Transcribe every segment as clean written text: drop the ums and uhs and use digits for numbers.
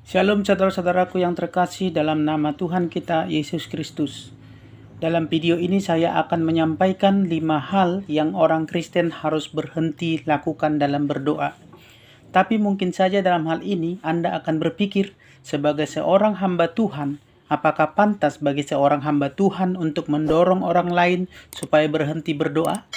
Shalom saudara-saudaraku yang terkasih dalam nama Tuhan kita Yesus Kristus. Dalam video ini saya akan menyampaikan 5 hal yang orang Kristen harus berhenti lakukan dalam berdoa. Tapi mungkin saja dalam hal ini Anda akan berpikir, sebagai seorang hamba Tuhan, apakah pantas bagi seorang hamba Tuhan untuk mendorong orang lain supaya berhenti berdoa?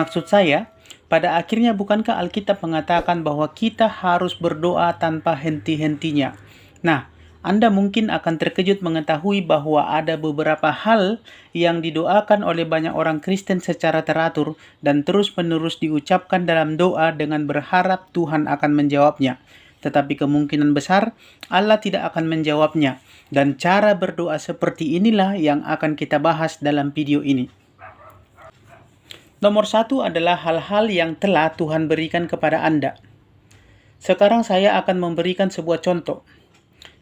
Maksud saya, pada akhirnya bukankah Alkitab mengatakan bahwa kita harus berdoa tanpa henti-hentinya? Nah, Anda mungkin akan terkejut mengetahui bahwa ada beberapa hal yang didoakan oleh banyak orang Kristen secara teratur dan terus-menerus diucapkan dalam doa dengan berharap Tuhan akan menjawabnya. Tetapi kemungkinan besar Allah tidak akan menjawabnya, dan cara berdoa seperti inilah yang akan kita bahas dalam video ini. Nomor 1 adalah hal-hal yang telah Tuhan berikan kepada Anda. Sekarang saya akan memberikan sebuah contoh.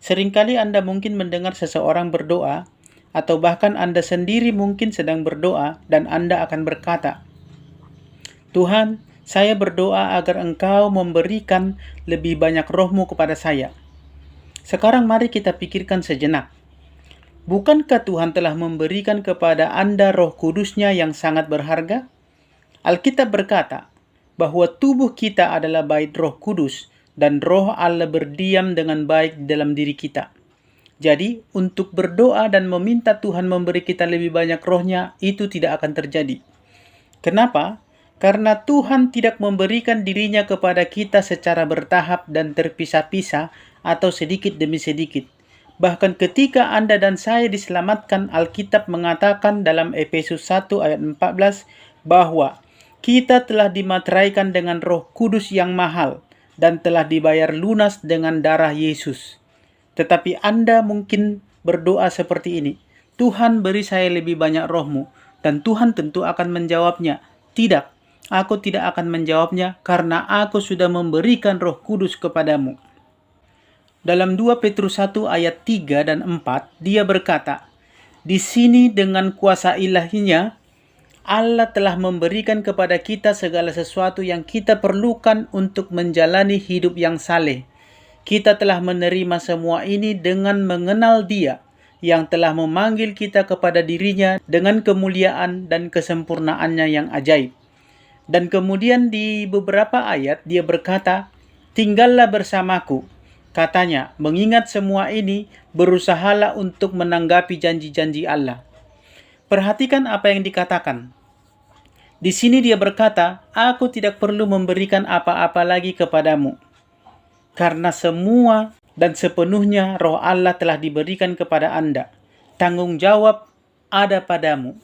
Seringkali Anda mungkin mendengar seseorang berdoa, atau bahkan Anda sendiri mungkin sedang berdoa, dan Anda akan berkata, "Tuhan, saya berdoa agar Engkau memberikan lebih banyak roh-Mu kepada saya." Sekarang mari kita pikirkan sejenak. Bukankah Tuhan telah memberikan kepada Anda Roh Kudus-Nya yang sangat berharga? Alkitab berkata bahwa tubuh kita adalah bait Roh Kudus dan Roh Allah berdiam dengan baik di dalam diri kita. Jadi, untuk berdoa dan meminta Tuhan memberi kita lebih banyak rohnya, itu tidak akan terjadi. Kenapa? Karena Tuhan tidak memberikan dirinya kepada kita secara bertahap dan terpisah-pisah atau sedikit demi sedikit. Bahkan ketika Anda dan saya diselamatkan, Alkitab mengatakan dalam Efesus 1 ayat 14 bahwa kita telah dimateraikan dengan Roh Kudus yang mahal dan telah dibayar lunas dengan darah Yesus. Tetapi Anda mungkin berdoa seperti ini, "Tuhan, beri saya lebih banyak roh-Mu." Dan Tuhan tentu akan menjawabnya, "Tidak, aku tidak akan menjawabnya karena aku sudah memberikan Roh Kudus kepadamu." Dalam 2 Petrus 1 ayat 3 dan 4, dia berkata, "Di sini dengan kuasa ilahinya, Allah telah memberikan kepada kita segala sesuatu yang kita perlukan untuk menjalani hidup yang saleh. Kita telah menerima semua ini dengan mengenal Dia yang telah memanggil kita kepada dirinya dengan kemuliaan dan kesempurnaannya yang ajaib." Dan kemudian di beberapa ayat dia berkata, "Tinggallah bersamaku." Katanya, mengingat semua ini, berusahalah untuk menanggapi janji-janji Allah. Perhatikan apa yang dikatakan. Di sini dia berkata, "Aku tidak perlu memberikan apa-apa lagi kepadamu, karena semua dan sepenuhnya Roh Allah telah diberikan kepada Anda. Tanggung jawab ada padamu.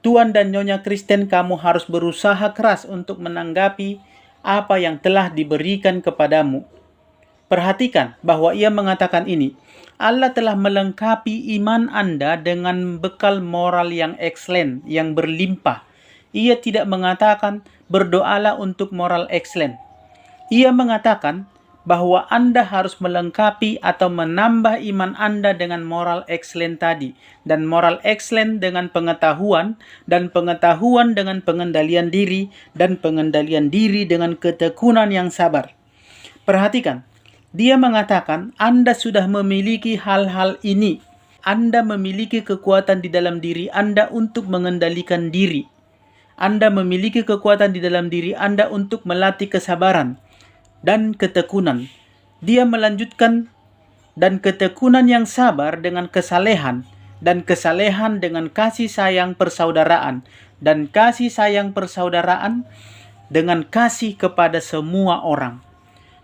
Tuan dan Nyonya Kristen, kamu harus berusaha keras untuk menanggapi apa yang telah diberikan kepadamu." Perhatikan bahwa ia mengatakan ini, Allah telah melengkapi iman Anda dengan bekal moral yang excellent, yang berlimpah. Ia tidak mengatakan berdoalah untuk moral excellent. Ia mengatakan bahwa Anda harus melengkapi atau menambah iman Anda dengan moral excellent tadi. Dan moral excellent dengan pengetahuan, dan pengetahuan dengan pengendalian diri, dan pengendalian diri dengan ketekunan yang sabar. Perhatikan, dia mengatakan Anda sudah memiliki hal-hal ini. Anda memiliki kekuatan di dalam diri Anda untuk mengendalikan diri. Anda memiliki kekuatan di dalam diri Anda untuk melatih kesabaran dan ketekunan. Dia melanjutkan, dan ketekunan yang sabar dengan kesalehan, dan kesalehan dengan kasih sayang persaudaraan, dan kasih sayang persaudaraan dengan kasih kepada semua orang.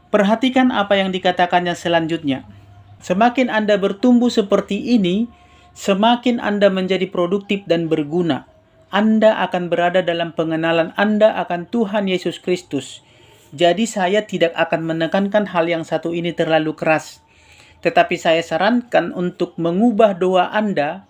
Perhatikan apa yang dikatakannya selanjutnya. Semakin Anda bertumbuh seperti ini, semakin Anda menjadi produktif dan berguna. Anda akan berada dalam pengenalan Anda akan Tuhan Yesus Kristus. Jadi saya tidak akan menekankan hal yang satu ini terlalu keras. Tetapi saya sarankan untuk mengubah doa Anda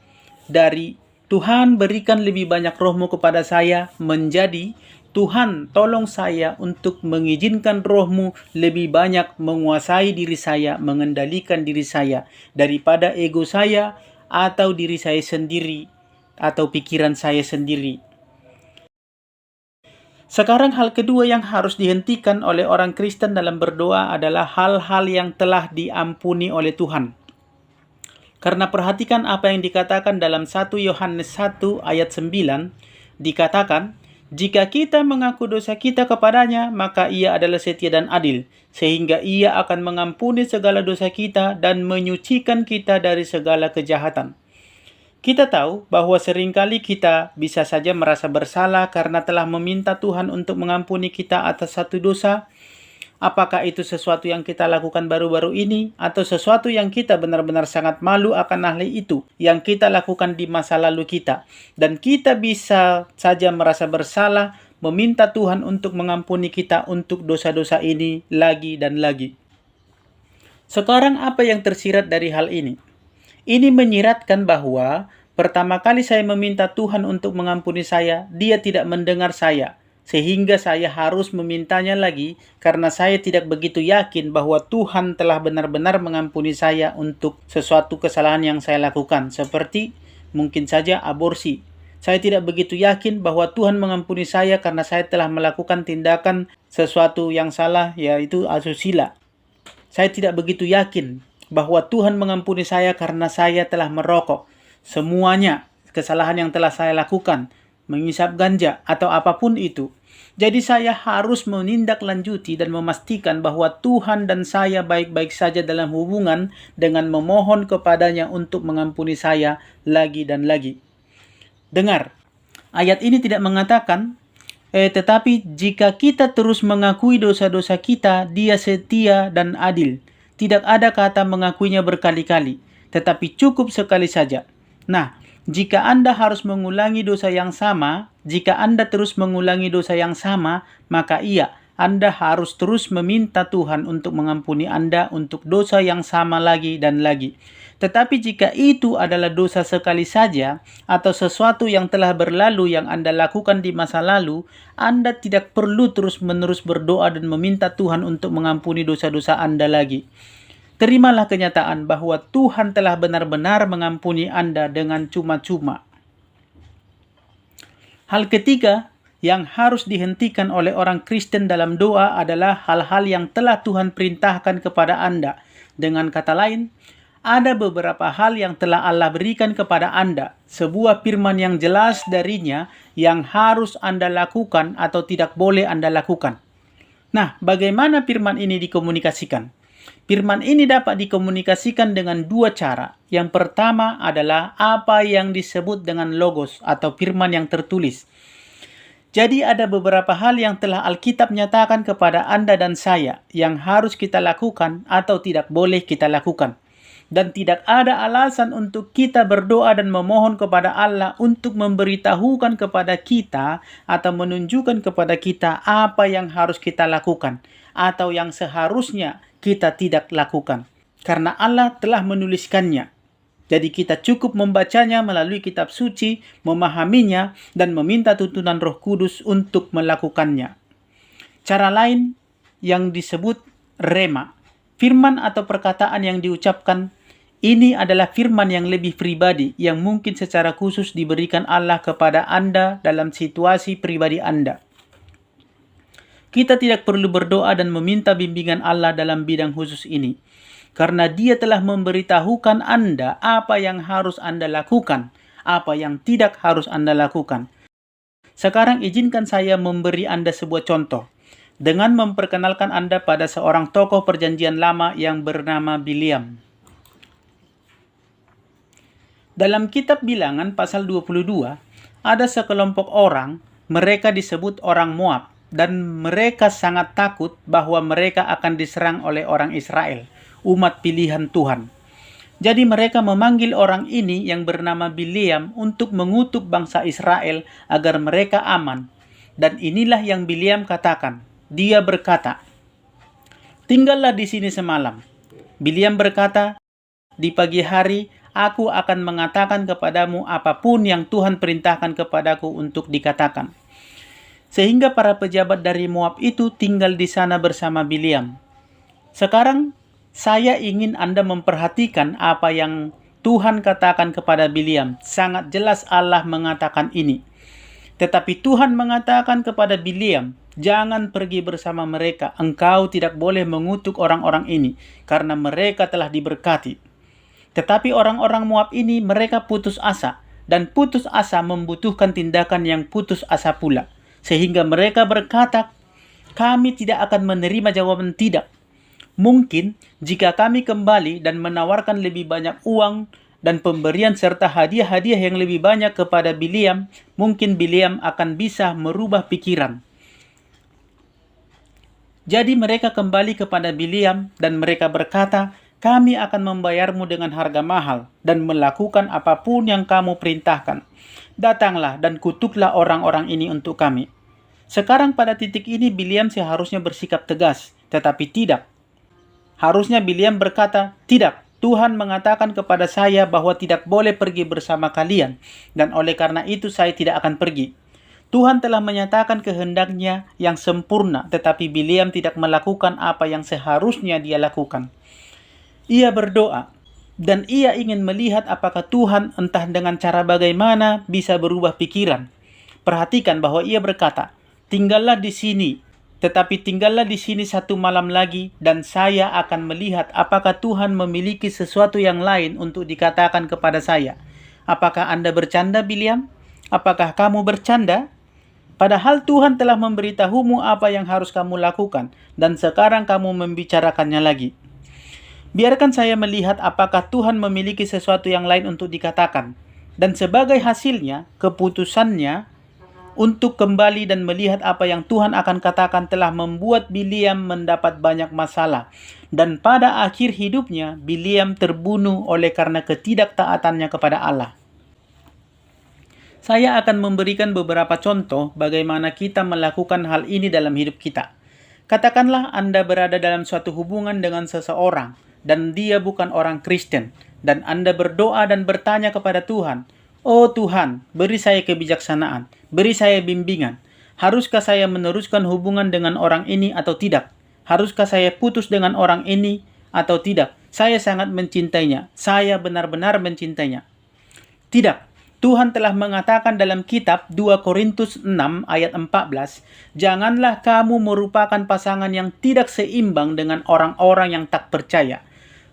dari "Tuhan, berikan lebih banyak roh-Mu kepada saya" menjadi "Tuhan, tolong saya untuk mengizinkan roh-Mu lebih banyak menguasai diri saya, mengendalikan diri saya, daripada ego saya atau diri saya sendiri, atau pikiran saya sendiri." Sekarang hal kedua yang harus dihentikan oleh orang Kristen dalam berdoa adalah hal-hal yang telah diampuni oleh Tuhan. Karena perhatikan apa yang dikatakan dalam 1 Yohanes 1 ayat 9, dikatakan, "Jika kita mengaku dosa kita kepadanya, maka ia adalah setia dan adil, sehingga ia akan mengampuni segala dosa kita dan menyucikan kita dari segala kejahatan." Kita tahu bahwa seringkali kita bisa saja merasa bersalah karena telah meminta Tuhan untuk mengampuni kita atas satu dosa. Apakah itu sesuatu yang kita lakukan baru-baru ini atau sesuatu yang kita benar-benar sangat malu akan hal itu yang kita lakukan di masa lalu kita. Dan kita bisa saja merasa bersalah meminta Tuhan untuk mengampuni kita untuk dosa-dosa ini lagi dan lagi. Sekarang apa yang tersirat dari hal ini? Ini menyiratkan bahwa pertama kali saya meminta Tuhan untuk mengampuni saya, Dia tidak mendengar saya, sehingga saya harus memintanya lagi karena saya tidak begitu yakin bahwa Tuhan telah benar-benar mengampuni saya untuk sesuatu kesalahan yang saya lakukan, seperti mungkin saja aborsi. Saya tidak begitu yakin bahwa Tuhan mengampuni saya karena saya telah melakukan tindakan sesuatu yang salah, yaitu asusila. Saya tidak begitu yakin bahwa Tuhan mengampuni saya karena saya telah merokok. Semuanya kesalahan yang telah saya lakukan, mengisap ganja atau apapun itu. Jadi saya harus menindaklanjuti dan memastikan bahwa Tuhan dan saya baik-baik saja dalam hubungan dengan memohon kepadanya untuk mengampuni saya lagi dan lagi. Dengar, ayat ini tidak mengatakan, tetapi jika kita terus mengakui dosa-dosa kita, Dia setia dan adil. Tidak ada kata mengakuinya berkali-kali, tetapi cukup sekali saja. Nah, jika Anda harus mengulangi dosa yang sama, jika Anda terus mengulangi dosa yang sama, maka Anda harus terus meminta Tuhan untuk mengampuni Anda untuk dosa yang sama lagi dan lagi. Tetapi jika itu adalah dosa sekali saja, atau sesuatu yang telah berlalu yang Anda lakukan di masa lalu, Anda tidak perlu terus-menerus berdoa dan meminta Tuhan untuk mengampuni dosa-dosa Anda lagi. Terimalah kenyataan bahwa Tuhan telah benar-benar mengampuni Anda dengan cuma-cuma. Hal ketiga yang harus dihentikan oleh orang Kristen dalam doa adalah hal-hal yang telah Tuhan perintahkan kepada Anda. Dengan kata lain, ada beberapa hal yang telah Allah berikan kepada Anda, sebuah firman yang jelas darinya yang harus Anda lakukan atau tidak boleh Anda lakukan. Nah, bagaimana firman ini dikomunikasikan? Firman ini dapat dikomunikasikan dengan dua cara. Yang pertama adalah apa yang disebut dengan logos atau firman yang tertulis. Jadi ada beberapa hal yang telah Alkitab nyatakan kepada Anda dan saya yang harus kita lakukan atau tidak boleh kita lakukan. Dan tidak ada alasan untuk kita berdoa dan memohon kepada Allah untuk memberitahukan kepada kita atau menunjukkan kepada kita apa yang harus kita lakukan atau yang seharusnya kita tidak lakukan. Karena Allah telah menuliskannya. Jadi kita cukup membacanya melalui kitab suci, memahaminya, dan meminta tuntunan Roh Kudus untuk melakukannya. Cara lain yang disebut rema. Firman atau perkataan yang diucapkan ini adalah firman yang lebih pribadi yang mungkin secara khusus diberikan Allah kepada Anda dalam situasi pribadi Anda. Kita tidak perlu berdoa dan meminta bimbingan Allah dalam bidang khusus ini, karena Dia telah memberitahukan Anda apa yang harus Anda lakukan, apa yang tidak harus Anda lakukan. Sekarang izinkan saya memberi Anda sebuah contoh, dengan memperkenalkan Anda pada seorang tokoh perjanjian lama yang bernama Bileam. Dalam kitab Bilangan pasal 22, ada sekelompok orang, mereka disebut orang Moab, dan mereka sangat takut bahwa mereka akan diserang oleh orang Israel, umat pilihan Tuhan. Jadi mereka memanggil orang ini yang bernama Bileam untuk mengutuk bangsa Israel agar mereka aman. Dan inilah yang Bileam katakan. Dia berkata, "Tinggallah di sini semalam." Bileam berkata, "Di pagi hari aku akan mengatakan kepadamu apapun yang Tuhan perintahkan kepadaku untuk dikatakan." Sehingga para pejabat dari Moab itu tinggal di sana bersama Bileam. Sekarang saya ingin Anda memperhatikan apa yang Tuhan katakan kepada Bileam. Sangat jelas Allah mengatakan ini. Tetapi Tuhan mengatakan kepada Bileam, "Jangan pergi bersama mereka. Engkau tidak boleh mengutuk orang-orang ini, karena mereka telah diberkati." Tetapi orang-orang Moab ini mereka putus asa, dan putus asa membutuhkan tindakan yang putus asa pula. Sehingga mereka berkata, "Kami tidak akan menerima jawaban tidak. Mungkin jika kami kembali dan menawarkan lebih banyak uang dan pemberian serta hadiah-hadiah yang lebih banyak kepada Bileam, mungkin Bileam akan bisa merubah pikiran." Jadi mereka kembali kepada Bileam dan mereka berkata, "Kami akan membayarmu dengan harga mahal dan melakukan apapun yang kamu perintahkan. Datanglah dan kutuklah orang-orang ini untuk kami." Sekarang pada titik ini Bileam seharusnya bersikap tegas, tetapi tidak. Harusnya Bileam berkata, "Tidak, Tuhan mengatakan kepada saya bahwa tidak boleh pergi bersama kalian, dan oleh karena itu saya tidak akan pergi." Tuhan telah menyatakan kehendaknya yang sempurna, tetapi Bileam tidak melakukan apa yang seharusnya dia lakukan. Ia berdoa, dan ia ingin melihat apakah Tuhan entah dengan cara bagaimana bisa berubah pikiran. Perhatikan bahwa ia berkata, "Tinggallah di sini, tetapi tinggallah di sini 1 malam lagi, dan saya akan melihat apakah Tuhan memiliki sesuatu yang lain untuk dikatakan kepada saya." Apakah Anda bercanda, Bileam? Apakah kamu bercanda? Padahal Tuhan telah memberitahumu apa yang harus kamu lakukan, dan sekarang kamu membicarakannya lagi. Biarkan saya melihat apakah Tuhan memiliki sesuatu yang lain untuk dikatakan. Dan sebagai hasilnya, keputusannya untuk kembali dan melihat apa yang Tuhan akan katakan telah membuat Bileam mendapat banyak masalah. Dan pada akhir hidupnya, Bileam terbunuh oleh karena ketidaktaatannya kepada Allah. Saya akan memberikan beberapa contoh bagaimana kita melakukan hal ini dalam hidup kita. Katakanlah Anda berada dalam suatu hubungan dengan seseorang, dan dia bukan orang Kristen, dan Anda berdoa dan bertanya kepada Tuhan, "Oh Tuhan, beri saya kebijaksanaan, beri saya bimbingan. Haruskah saya meneruskan hubungan dengan orang ini atau tidak? Haruskah saya putus dengan orang ini atau tidak? Saya sangat mencintainya. Saya benar-benar mencintainya." Tidak. Tuhan telah mengatakan dalam kitab 2 Korintus 6 ayat 14, "Janganlah kamu merupakan pasangan yang tidak seimbang dengan orang-orang yang tak percaya.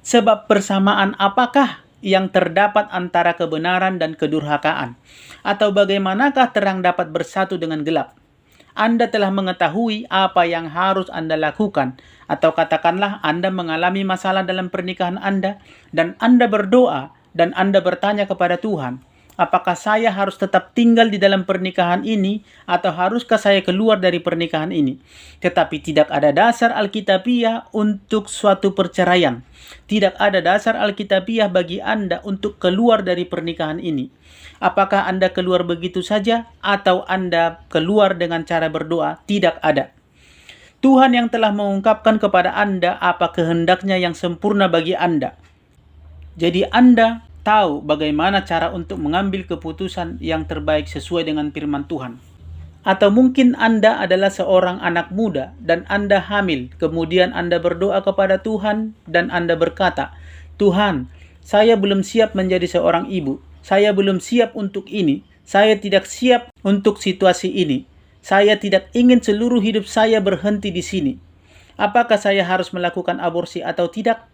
Sebab persamaan apakah yang terdapat antara kebenaran dan kedurhakaan? Atau bagaimanakah terang dapat bersatu dengan gelap? Anda telah mengetahui apa yang harus Anda lakukan, atau katakanlah Anda mengalami masalah dalam pernikahan Anda, dan Anda berdoa, dan Anda bertanya kepada Tuhan, apakah saya harus tetap tinggal di dalam pernikahan ini, atau haruskah saya keluar dari pernikahan ini? Tetapi tidak ada dasar Alkitabiah untuk suatu perceraian. Tidak ada dasar Alkitabiah bagi Anda untuk keluar dari pernikahan ini. Apakah Anda keluar begitu saja, atau Anda keluar dengan cara berdoa? Tidak ada. Tuhan yang telah mengungkapkan kepada Anda apa kehendaknya yang sempurna bagi Anda. Jadi Anda tahu bagaimana cara untuk mengambil keputusan yang terbaik sesuai dengan firman Tuhan. Atau mungkin Anda adalah seorang anak muda dan Anda hamil, kemudian Anda berdoa kepada Tuhan dan Anda berkata, "Tuhan, saya belum siap menjadi seorang ibu. Saya belum siap untuk ini. Saya tidak siap untuk situasi ini. Saya tidak ingin seluruh hidup saya berhenti di sini. Apakah saya harus melakukan aborsi atau tidak?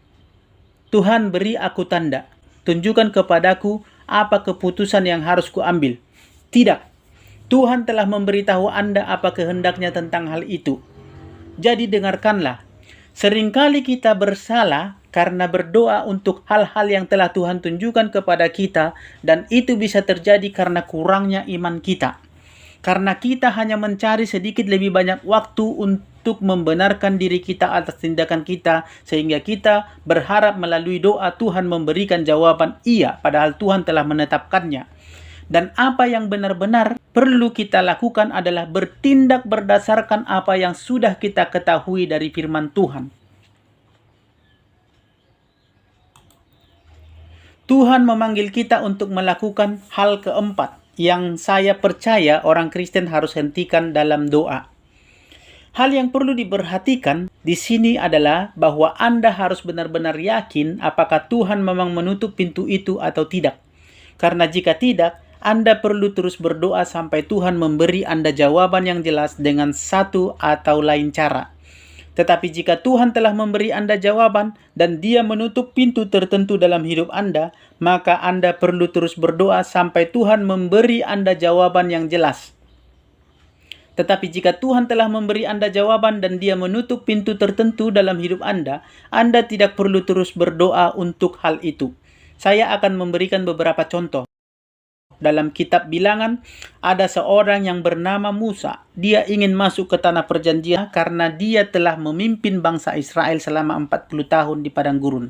Tuhan, beri aku tanda. Tunjukkan kepadaku apa keputusan yang harus kuambil." Tidak. Tuhan telah memberitahu Anda apa kehendaknya tentang hal itu. Jadi dengarkanlah. Seringkali kita bersalah karena berdoa untuk hal-hal yang telah Tuhan tunjukkan kepada kita, dan itu bisa terjadi karena kurangnya iman kita. Karena kita hanya mencari sedikit lebih banyak waktu untuk membenarkan diri kita atas tindakan kita, sehingga kita berharap melalui doa Tuhan memberikan jawaban iya, padahal Tuhan telah menetapkannya. Dan apa yang benar-benar perlu kita lakukan adalah bertindak berdasarkan apa yang sudah kita ketahui dari firman Tuhan. Tuhan memanggil kita untuk melakukan hal keempat yang saya percaya orang Kristen harus hentikan dalam doa. Hal yang perlu diperhatikan di sini adalah bahwa Anda harus benar-benar yakin apakah Tuhan memang menutup pintu itu atau tidak. Karena jika tidak, Anda perlu terus berdoa sampai Tuhan memberi Anda jawaban yang jelas dengan satu atau lain cara. Tetapi jika Tuhan telah memberi Anda jawaban dan Dia menutup pintu tertentu dalam hidup Anda, maka Anda perlu terus berdoa sampai Tuhan memberi Anda jawaban yang jelas. Tetapi jika Tuhan telah memberi Anda jawaban dan Dia menutup pintu tertentu dalam hidup Anda tidak perlu terus berdoa untuk hal itu. Saya akan memberikan beberapa contoh. Dalam kitab Bilangan, ada seorang yang bernama Musa. Dia ingin masuk ke tanah perjanjian karena dia telah memimpin bangsa Israel selama 40 tahun di padang gurun.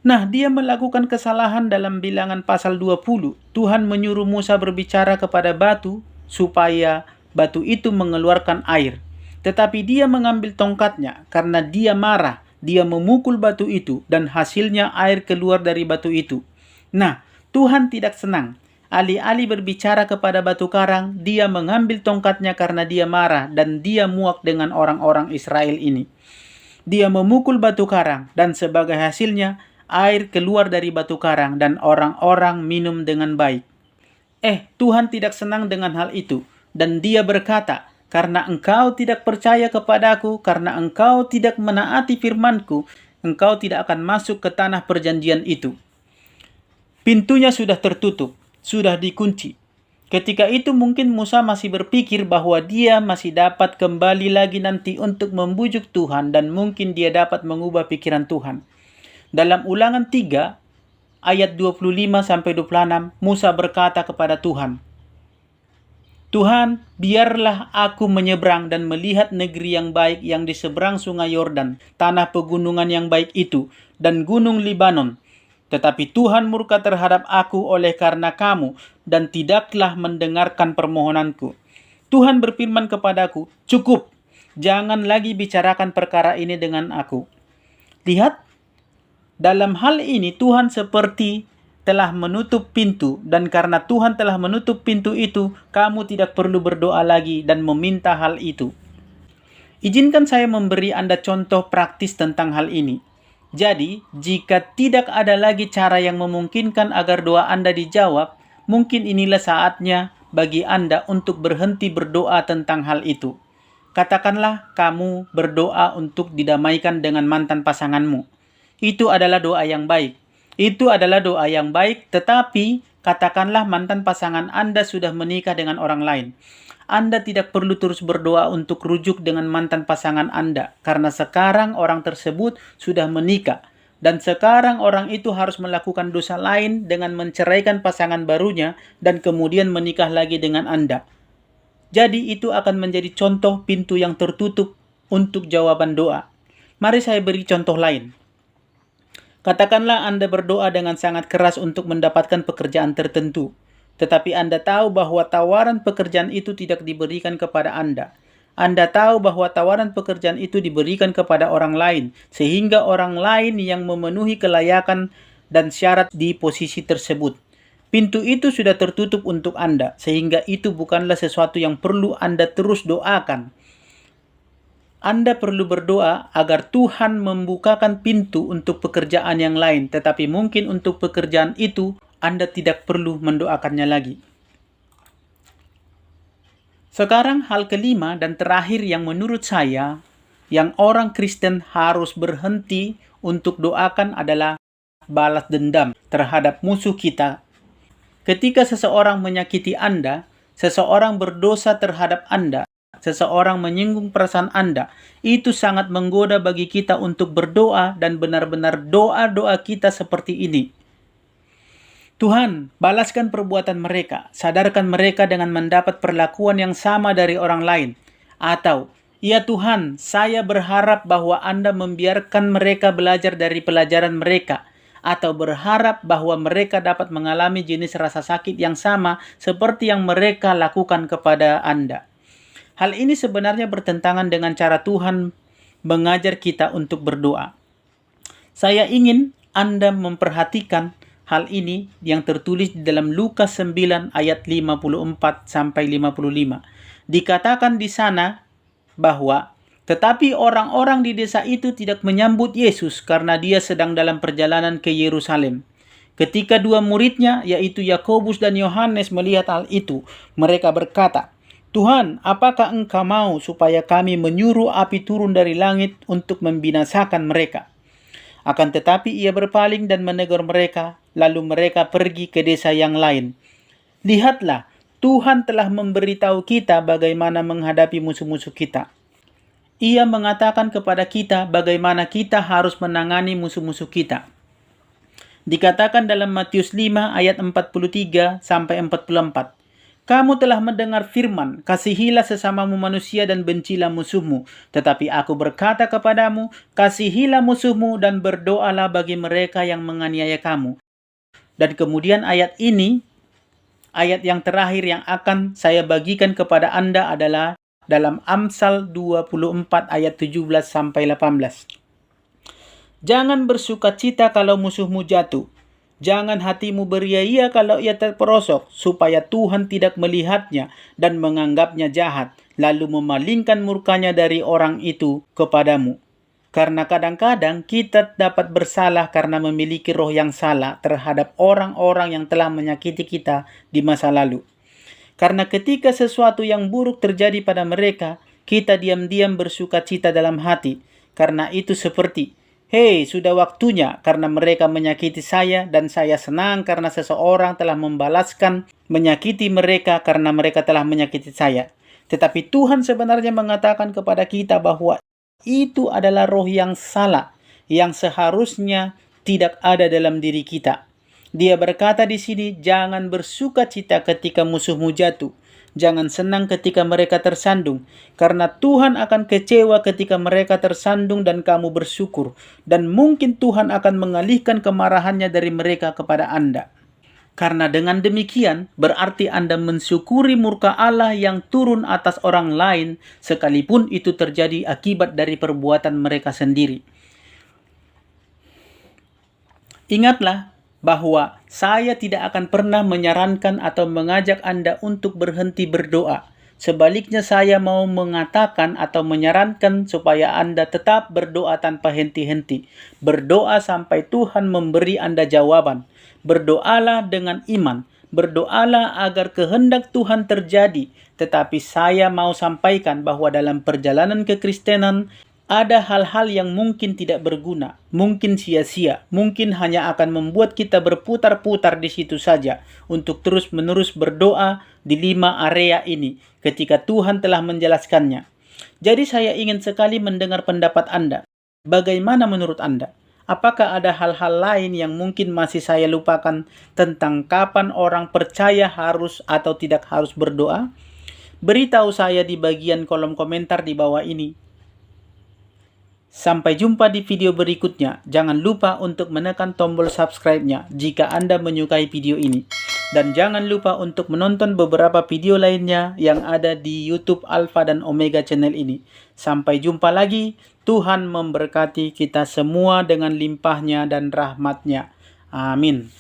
Nah, dia melakukan kesalahan dalam Bilangan pasal 20. Tuhan menyuruh Musa berbicara kepada batu supaya batu itu mengeluarkan air. Tetapi dia mengambil tongkatnya karena dia marah. Dia memukul batu itu dan hasilnya air keluar dari batu itu. Nah, Tuhan tidak senang. Alih-alih berbicara kepada batu karang, dia mengambil tongkatnya karena dia marah dan dia muak dengan orang-orang Israel ini. Dia memukul batu karang dan sebagai hasilnya air keluar dari batu karang dan orang-orang minum dengan baik. Tuhan tidak senang dengan hal itu dan dia berkata, "Karena engkau tidak percaya kepadaku, karena engkau tidak menaati firman-Ku, engkau tidak akan masuk ke tanah perjanjian itu." Pintunya sudah tertutup, sudah dikunci. Ketika itu mungkin Musa masih berpikir bahwa dia masih dapat kembali lagi nanti untuk membujuk Tuhan dan mungkin dia dapat mengubah pikiran Tuhan. Dalam Ulangan 3 ayat 25-26, Musa berkata kepada Tuhan, "Tuhan, biarlah aku menyeberang dan melihat negeri yang baik yang di seberang sungai Yordan, tanah pegunungan yang baik itu, dan gunung Libanon. Tetapi Tuhan murka terhadap aku oleh karena kamu, dan tidaklah mendengarkan permohonanku." Tuhan berfirman kepadaku, "Cukup, jangan lagi bicarakan perkara ini dengan aku." Lihat, dalam hal ini Tuhan seperti telah menutup pintu, dan karena Tuhan telah menutup pintu itu, kamu tidak perlu berdoa lagi dan meminta hal itu. Izinkan saya memberi Anda contoh praktis tentang hal ini. Jadi, jika tidak ada lagi cara yang memungkinkan agar doa Anda dijawab, mungkin inilah saatnya bagi Anda untuk berhenti berdoa tentang hal itu. Katakanlah kamu berdoa untuk didamaikan dengan mantan pasanganmu. Itu adalah doa yang baik. Tetapi katakanlah mantan pasangan Anda sudah menikah dengan orang lain. Anda tidak perlu terus berdoa untuk rujuk dengan mantan pasangan Anda, karena sekarang orang tersebut sudah menikah, dan sekarang orang itu harus melakukan dosa lain dengan menceraikan pasangan barunya dan kemudian menikah lagi dengan Anda. Jadi itu akan menjadi contoh pintu yang tertutup untuk jawaban doa. Mari saya beri contoh lain. Katakanlah Anda berdoa dengan sangat keras untuk mendapatkan pekerjaan tertentu. Tetapi Anda tahu bahwa tawaran pekerjaan itu tidak diberikan kepada Anda. Anda tahu bahwa tawaran pekerjaan itu diberikan kepada orang lain, sehingga orang lain yang memenuhi kelayakan dan syarat di posisi tersebut. Pintu itu sudah tertutup untuk Anda, sehingga itu bukanlah sesuatu yang perlu Anda terus doakan. Anda perlu berdoa agar Tuhan membukakan pintu untuk pekerjaan yang lain, tetapi mungkin untuk pekerjaan itu Anda tidak perlu mendoakannya lagi. Sekarang hal kelima dan terakhir yang menurut saya yang orang Kristen harus berhenti untuk doakan adalah balas dendam terhadap musuh kita. Ketika seseorang menyakiti Anda, seseorang berdosa terhadap Anda, seseorang menyinggung perasaan Anda, itu sangat menggoda bagi kita untuk berdoa dan benar-benar doa-doa kita seperti ini. Tuhan, balaskan perbuatan mereka, sadarkan mereka dengan mendapat perlakuan yang sama dari orang lain. Atau, ya Tuhan, saya berharap bahwa Anda membiarkan mereka belajar dari pelajaran mereka, atau berharap bahwa mereka dapat mengalami jenis rasa sakit yang sama seperti yang mereka lakukan kepada Anda. Hal ini sebenarnya bertentangan dengan cara Tuhan mengajar kita untuk berdoa. Saya ingin Anda memperhatikan hal ini yang tertulis di dalam Lukas 9 ayat 54-55. Dikatakan di sana bahwa, tetapi orang-orang di desa itu tidak menyambut Yesus karena dia sedang dalam perjalanan ke Yerusalem. Ketika dua muridnya, yaitu Yakobus dan Yohanes melihat hal itu, mereka berkata, "Tuhan, apakah Engkau mau supaya kami menyuruh api turun dari langit untuk membinasakan mereka?" Akan tetapi ia berpaling dan menegur mereka, lalu mereka pergi ke desa yang lain. Lihatlah, Tuhan telah memberitahu kita bagaimana menghadapi musuh-musuh kita. Ia mengatakan kepada kita bagaimana kita harus menangani musuh-musuh kita. Dikatakan dalam Matius 5 ayat 43 sampai 44. Kamu telah mendengar firman, kasihilah sesamamu manusia dan bencilah musuhmu. Tetapi aku berkata kepadamu, kasihilah musuhmu dan berdoalah bagi mereka yang menganiaya kamu. Dan kemudian ayat ini, ayat yang terakhir yang akan saya bagikan kepada Anda adalah dalam Amsal 24 ayat 17 sampai 18. Jangan bersukacita kalau musuhmu jatuh. Jangan hatimu beria-ia kalau ia terperosok, supaya Tuhan tidak melihatnya dan menganggapnya jahat, lalu memalingkan murkanya dari orang itu kepadamu. Karena kadang-kadang kita dapat bersalah karena memiliki roh yang salah terhadap orang-orang yang telah menyakiti kita di masa lalu. Karena ketika sesuatu yang buruk terjadi pada mereka, kita diam-diam bersukacita dalam hati. Karena itu seperti, hei, sudah waktunya karena mereka menyakiti saya dan saya senang karena seseorang telah membalaskan menyakiti mereka karena mereka telah menyakiti saya. Tetapi Tuhan sebenarnya mengatakan kepada kita bahwa itu adalah roh yang salah, yang seharusnya tidak ada dalam diri kita. Dia berkata di sini, jangan bersukacita ketika musuhmu jatuh. Jangan senang ketika mereka tersandung, karena Tuhan akan kecewa ketika mereka tersandung dan kamu bersyukur. Dan mungkin Tuhan akan mengalihkan kemarahannya dari mereka kepada Anda. Karena dengan demikian, berarti Anda mensyukuri murka Allah yang turun atas orang lain, sekalipun itu terjadi akibat dari perbuatan mereka sendiri. Ingatlah bahwa saya tidak akan pernah menyarankan atau mengajak Anda untuk berhenti berdoa. Sebaliknya saya mau mengatakan atau menyarankan supaya Anda tetap berdoa tanpa henti-henti. Berdoa sampai Tuhan memberi Anda jawaban. Berdoalah dengan iman. Berdoalah agar kehendak Tuhan terjadi. Tetapi saya mau sampaikan bahwa dalam perjalanan kekristenan, ada hal-hal yang mungkin tidak berguna, mungkin sia-sia, mungkin hanya akan membuat kita berputar-putar di situ saja untuk terus-menerus berdoa di 5 area ini ketika Tuhan telah menjelaskannya. Jadi saya ingin sekali mendengar pendapat Anda. Bagaimana menurut Anda? Apakah ada hal-hal lain yang mungkin masih saya lupakan tentang kapan orang percaya harus atau tidak harus berdoa? Beritahu saya di bagian kolom komentar di bawah ini. Sampai jumpa di video berikutnya. Jangan lupa untuk menekan tombol subscribe-nya jika Anda menyukai video ini. Dan jangan lupa untuk menonton beberapa video lainnya yang ada di YouTube Alpha dan Omega channel ini. Sampai jumpa lagi. Tuhan memberkati kita semua dengan limpahnya dan rahmatnya. Amin.